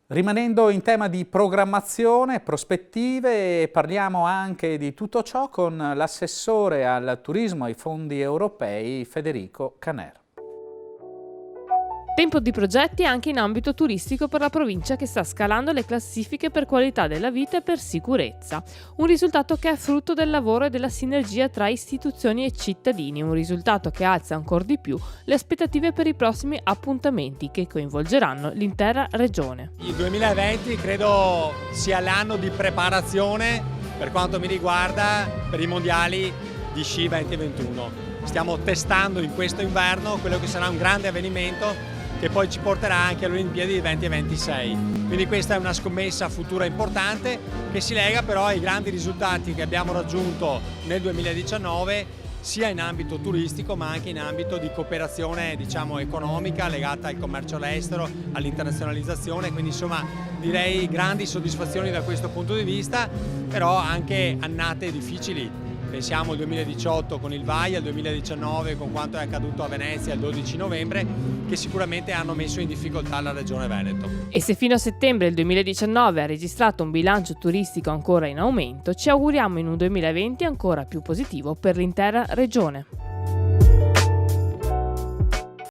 Rimanendo in tema di programmazione, prospettive, parliamo anche di tutto ciò con l'assessore al turismo e ai fondi europei Federico Caner. Tempo di progetti anche in ambito turistico per la provincia che sta scalando le classifiche per qualità della vita e per sicurezza. Un risultato che è frutto del lavoro e della sinergia tra istituzioni e cittadini, un risultato che alza ancora di più le aspettative per i prossimi appuntamenti che coinvolgeranno l'intera regione. Il 2020 credo sia l'anno di preparazione per quanto mi riguarda per i mondiali di sci 2021. Stiamo testando in questo inverno quello che sarà un grande avvenimento che poi ci porterà anche alle Olimpiadi 2026. Quindi questa è una scommessa futura importante che si lega però ai grandi risultati che abbiamo raggiunto nel 2019 sia in ambito turistico ma anche in ambito di cooperazione economica legata al commercio all'estero, all'internazionalizzazione, quindi insomma direi grandi soddisfazioni da questo punto di vista, però anche annate difficili. Pensiamo al 2018 con il VAI, al 2019 con quanto è accaduto a Venezia il 12 novembre, che sicuramente hanno messo in difficoltà la Regione Veneto. E se fino a settembre del 2019 ha registrato un bilancio turistico ancora in aumento, ci auguriamo in un 2020 ancora più positivo per l'intera regione.